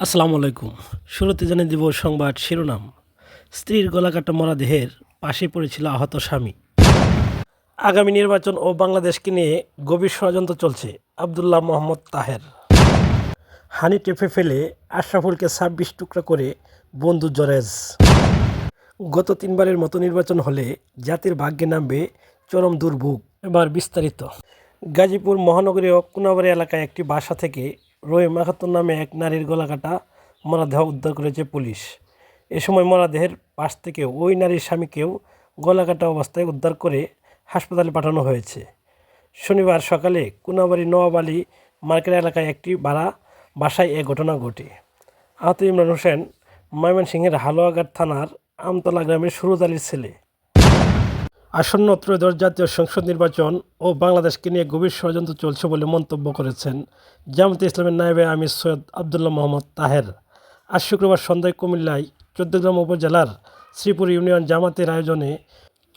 আসসালামু আলাইকুম। শুরুতে জানিয়ে দিব সংবাদ শিরোনাম। স্ত্রীর গলাকাটা মরদেহের পাশে পড়েছিল আহত স্বামী। আগামী নির্বাচন ও বাংলাদেশকে নিয়ে গভীর ষড়যন্ত্র চলছে। আবদুল্লাহ মোহাম্মদ তাহের। হানি টেপে ফেলে আশরাফুলকে ২৬ টুকরা করে বন্ধু জরেজ। গত তিনবারের মতো নির্বাচন হলে জাতির ভাগ্যে নামবে চরম দুর্ভোগ। এবার বিস্তারিত। গাজীপুর মহানগরীয় কোনাবাড়ী এলাকায় একটি বাসা থেকে রহিমা খাতুন নামে এক নারীর গলাকাটা মরদেহ উদ্ধার করেছে পুলিশ। এ সময় মরদেহের পাশ থেকে ওই নারীর স্বামীকেও গলাকাটা অবস্থায় উদ্ধার করে হাসপাতালে পাঠানো হয়েছে। শনিবার সকালে কোনাবাড়ী নওয়াব আলী মার্কেট এলাকায় একটি ভাড়া বাসায় এ ঘটনা ঘটে। আহত ইমরান হোসেন ময়মনসিংহের হালুয়াঘাট থানার আমতলা গ্রামের সুরজ আলীর ছেলে। আসন্ন ত্রয়োদশ জাতীয় সংসদ নির্বাচন ও বাংলাদেশকে নিয়ে গভীর ষড়যন্ত্র চলছে বলে মন্তব্য করেছেন জামায়াতে ইসলামের নায়েবে আমির সৈয়দ আবদুল্লাহ মোহাম্মদ তাহের। আজ শুক্রবার সন্ধ্যায় কুমিল্লায় চৌদ্দগ্রাম উপজেলার শ্রীপুর ইউনিয়ন জামাতের আয়োজনে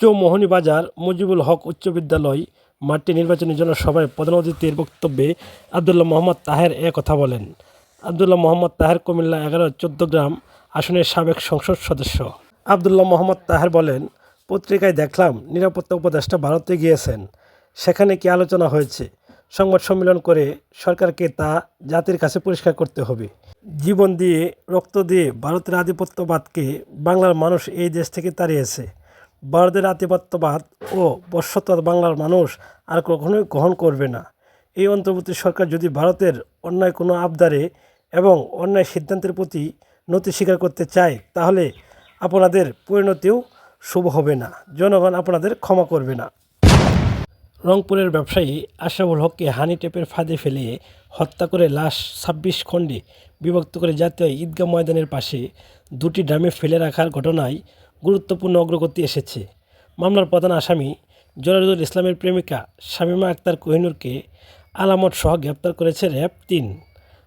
চৌমোহনী বাজার মুজিবুল হক উচ্চ বিদ্যালয় মাঠটি নির্বাচনী জনসভায় প্রধান অতিথির বক্তব্যে আবদুল্লাহ মোহাম্মদ তাহের কথা বলেন। আবদুল্লাহ মোহাম্মদ তাহের কুমিল্লা ১১-১৪ আসনের সাবেক সংসদ সদস্য। আবদুল্লাহ মোহাম্মদ তাহের বলেন, পত্রিকায় দেখলাম নিরাপত্তা উপদেষ্টা ভারতে গিয়েছেন, সেখানে কি আলোচনা হয়েছে? সংবাদ সম্মেলন করে সরকারকে তা জাতির কাছে পরিষ্কার করতে হবে। জীবন দিয়ে রক্ত দিয়ে ভারতের আধিপত্যবাদকে বাংলার মানুষ এই দেশ থেকে তাড়িয়েছে। ভারতের আধিপত্যবাদ ও বর্ষত্ব বাংলার মানুষ আর কখনোই গ্রহণ করবে না। এই অন্তর্বর্তী সরকার যদি ভারতের অন্যায় কোনো আবদারে এবং অন্যায় সিদ্ধান্তের প্রতি নতি স্বীকার করতে চায়, তাহলে আপনাদের পরিণতিও শুভ হবে না। জনগণ আপনাদের ক্ষমা করবে না। রংপুরের ব্যবসায়ী আশরাফুল হককে হানি টেপের ফাঁদে ফেলে হত্যা করে লাশ ২৬ খণ্ডে বিভক্ত করে জাতীয় ঈদগাহ ময়দানের পাশে দুটি ড্রামে ফেলে রাখার ঘটনায় গুরুত্বপূর্ণ অগ্রগতি এসেছে। মামলার প্রধান আসামি জরারুল ইসলামের প্রেমিকা শামীমা আক্তার কোহিনূরকে আলামত সহ গ্রেপ্তার করেছে র্যাব-৩।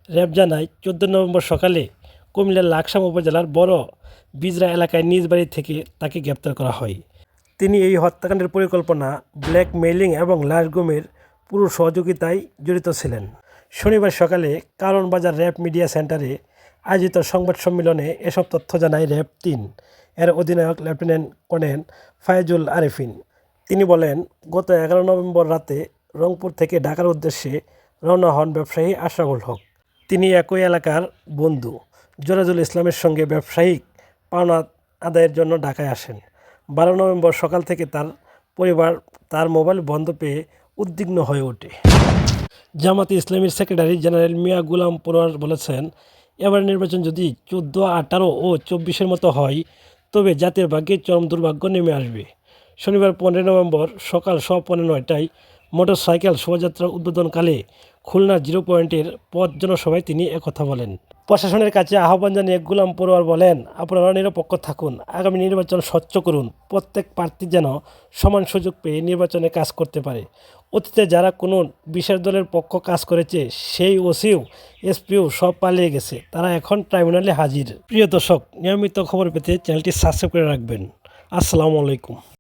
র্যাব জানায়, ১৪ নভেম্বর সকালে কুমিল্লার লাকসাম উপজেলার বড় বিজরা এলাকায় নিজ বাড়ি থেকে তাকে গ্রেপ্তার করা হয়। তিনি এই হত্যাকাণ্ডের পরিকল্পনা, ব্ল্যাকমেইলিং এবং লাশ গুমের পুরো সহযোগিতায় জড়িত ছিলেন। শনিবার সকালে কারণ বাজার র্যাব মিডিয়া সেন্টারে আয়োজিত সংবাদ সম্মেলনে এসব তথ্য জানায় র্যাব-৩ এর অধিনায়ক লেফটেন্যান্ট কর্নেল ফায়েজুল আরেফিন। তিনি বলেন, গত ১১ নভেম্বর রাতে রংপুর থেকে ঢাকার উদ্দেশ্যে রওনা হন ব্যবসায়ী আশরাফুল হক। তিনি একই এলাকার বন্ধু জরারুল ইসলামের সঙ্গে ব্যবসায়িক পাওনা আদায়ের জন্য ঢাকায় আসেন। ১২ নভেম্বর সকাল থেকে তার পরিবার তার মোবাইল বন্ধ পেয়ে উদ্বিগ্ন হয়ে ওঠে। জামাতে ইসলামীর সেক্রেটারি জেনারেল মিয়া গুলাম পরোয়ার বলেছেন, এবার নির্বাচন যদি ১৪, ১৮ ও ২৪-এর মতো হয়, তবে জাতির ভাগ্যে চরম দুর্ভাগ্য নেমে আসবে। শনিবার ১৫ নভেম্বর সকাল ৯:১৫টায় মোটরসাইকেল শোভাযাত্রার উদ্বোধনকালে খুলনার ০ পয়েন্টের পথ জনসভায় তিনি একথা বলেন। প্রশাসনের কাছে আহ্বান জানিয়ে গুলাম পরোয়ার বলেন, আপনারা নিরপেক্ষ থাকুন, আগামী নির্বাচন স্বচ্ছ করুন, প্রত্যেক প্রার্থী যেন সমান সুযোগ পেয়ে নির্বাচনে কাজ করতে পারে। অতীতে যারা কোনো বিশেষ দলের পক্ষ কাজ করেছে, সেই ওসিও এসপিও সব পালিয়ে গেছে, তারা এখন ট্রাইব্যুনালে হাজির। প্রিয় দর্শক, নিয়মিত খবর পেতে চ্যানেলটি সাবস্ক্রাইব করে রাখবেন। আসসালামু আলাইকুম।